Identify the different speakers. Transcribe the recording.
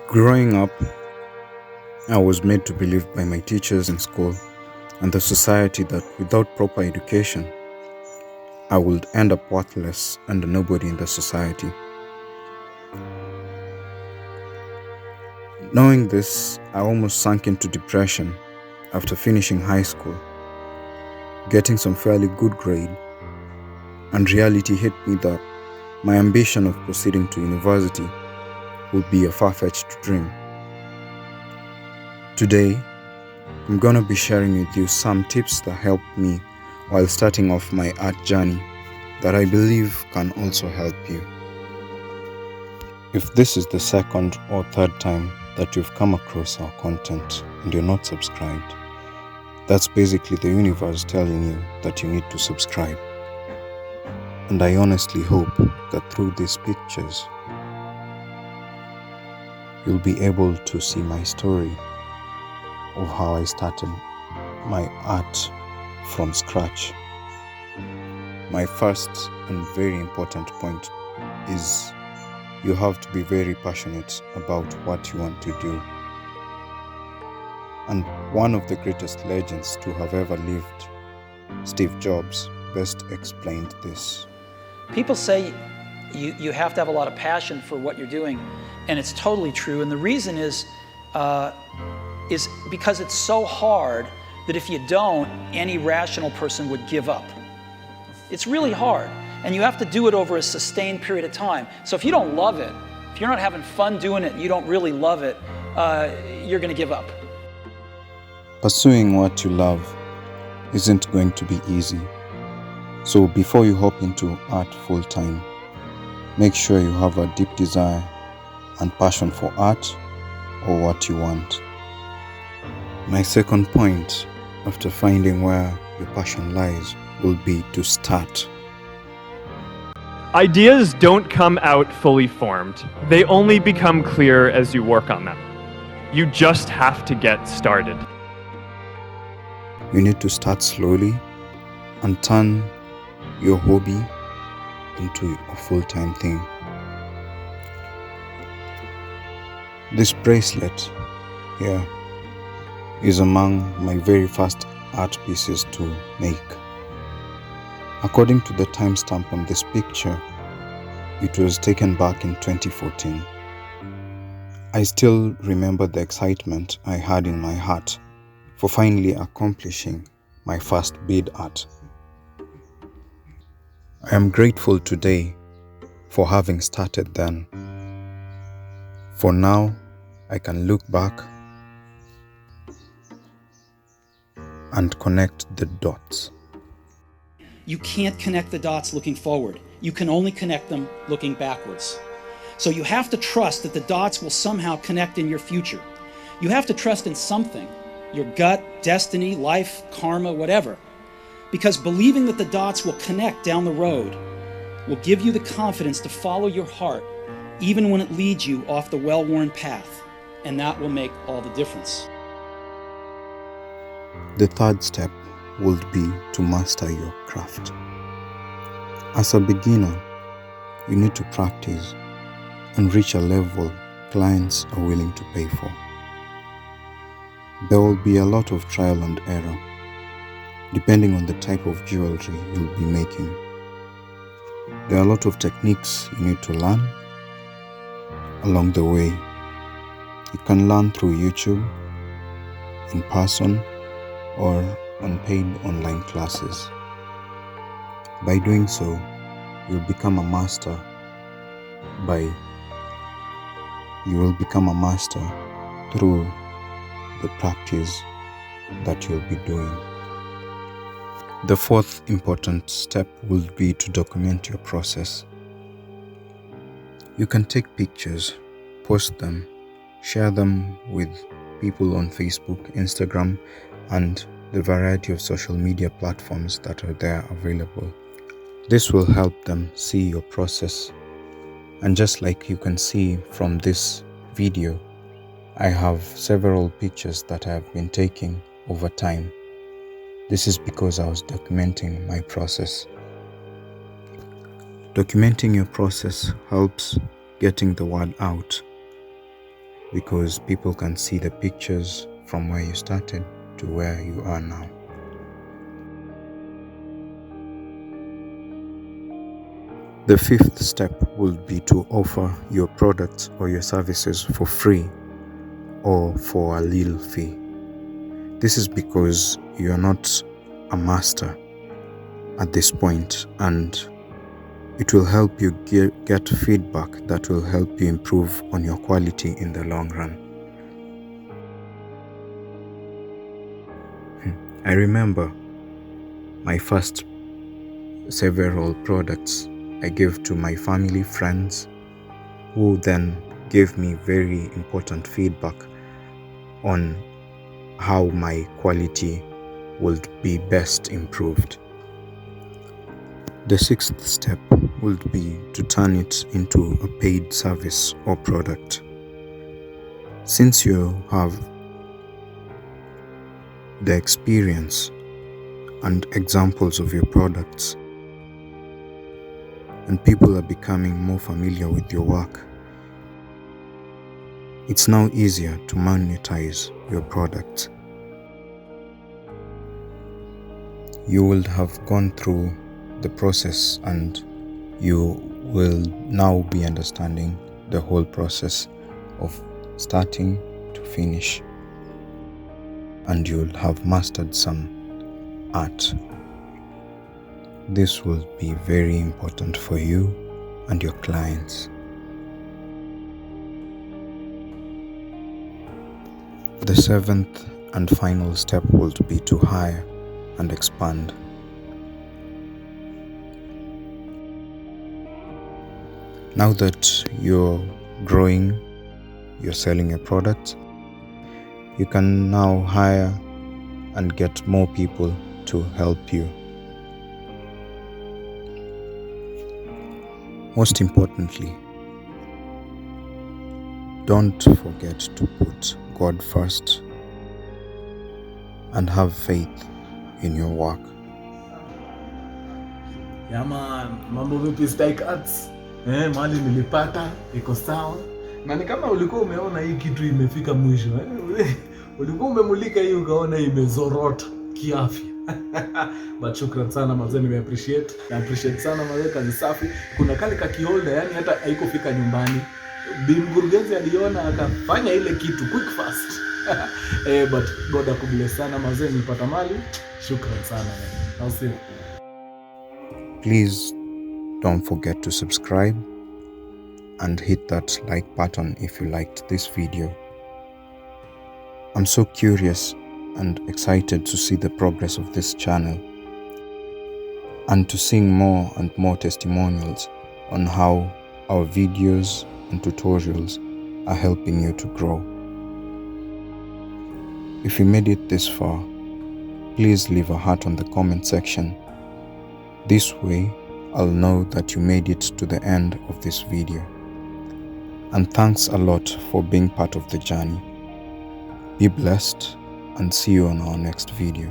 Speaker 1: Growing up, I was made to believe by my teachers in school and the society that without proper education, I would end up worthless and a nobody in the society. Knowing this, I almost sank into depression after finishing high school, getting some fairly good grade, and reality hit me that my ambition of proceeding to university would be a far-fetched dream. Today, I'm gonna be sharing with you some tips that helped me while starting off my art journey that I believe can also help you. If this is the second or third time that you've come across our content and you're not subscribed, that's basically the universe telling you that you need to subscribe. And I honestly hope that through these pictures, you'll be able to see my story of how I started my art from scratch. My first and very important point is you have to be very passionate about what you want to do. And one of the greatest legends to have ever lived, Steve Jobs, best explained this.
Speaker 2: People say you have to have a lot of passion for what you're doing, and it's totally true. And the reason is because it's so hard that if you don't, any rational person would give up. It's really hard, and you have to do it over a sustained period of time. So if you don't love it, if you're not having fun doing it and you don't really love it, you're going to give up.
Speaker 1: Pursuing what you love isn't going to be easy. So before you hop into art full-time, make sure you have a deep desire and passion for art or what you want. My second point, after finding where your passion lies, will be to start.
Speaker 3: Ideas don't come out fully formed. They only become clear as you work on them. You just have to get started.
Speaker 1: You need to start slowly and turn your hobby into a full-time thing. This bracelet here is among my very first art pieces to make. According to the timestamp on this picture, it was taken back in 2014. I still remember the excitement I had in my heart for finally accomplishing my first bead art. I am grateful today for having started then. For now, I can look back and connect the dots.
Speaker 2: You can't connect the dots looking forward. You can only connect them looking backwards. So you have to trust that the dots will somehow connect in your future. You have to trust in something, your gut, destiny, life, karma, whatever. Because believing that the dots will connect down the road will give you the confidence to follow your heart, even when it leads you off the well-worn path. And that will make all the difference.
Speaker 1: The third step would be to master your craft. As a beginner, you need to practice and reach a level clients are willing to pay for. There will be a lot of trial and error, depending on the type of jewelry you'll be making. There are a lot of techniques you need to learn along the way. You can learn through YouTube, in person, or on paid online classes. By doing so, you'll become a master. You will become a master through the practice that you'll be doing. The fourth important step will be to document your process. You can take pictures, post them, share them with people on Facebook, Instagram, and the variety of social media platforms that are there available. This will help them see your process. And just like you can see from this video, I have several pictures that I have been taking over time. This is because I was documenting my process. Documenting your process helps getting the word out. because people can see the pictures from where you started to where you are now. The fifth step will be to offer your products or your services for free or for a little fee. This is because you're not a master at this point, and it will help you get feedback that will help you improve on your quality in the long run. I remember my first several products I gave to my family, friends, who then gave me very important feedback on how my quality would be best improved. The sixth step would be to turn it into a paid service or product. Since you have the experience and examples of your products, and people are becoming more familiar with your work, it's now easier to monetize your product. You will have gone through the process and you will now be understanding the whole process of starting to finish, and you'll have mastered some art. This will be very important for you and your clients. The seventh and final step will be to hire and expand. Now that you're growing, you're selling a product, you can now hire and get more people to help you. Most importantly, don't forget to put God first and have faith in your work.
Speaker 4: Yeah man, mambo vipi Stike Arts? Mali nilipata iko sawa. Na ni kama ulikuwa umeona hii kitu imefika mwisho. Ulikuwa umemulika hii ukaona imezorota kiafya. But shukran sana mazee, nime appreciate. Na appreciate sana mazee, kazi safi. Kuna kale kakiolda, yani hata haikufika nyumbani. Mkurugenzi aliona akafanya ile kitu quick fast. But God akubless sana mazee, nilipata mali. Shukran sana man. I'll see you.
Speaker 1: Please don't forget to subscribe and hit that like button if you liked this video. I'm so curious and excited to see the progress of this channel and to see more and more testimonials on how our videos and tutorials are helping you to grow. If you made it this far, please leave a heart on the comment section. This way, I'll know that you made it to the end of this video. And thanks a lot for being part of the journey. Be blessed and see you on our next video.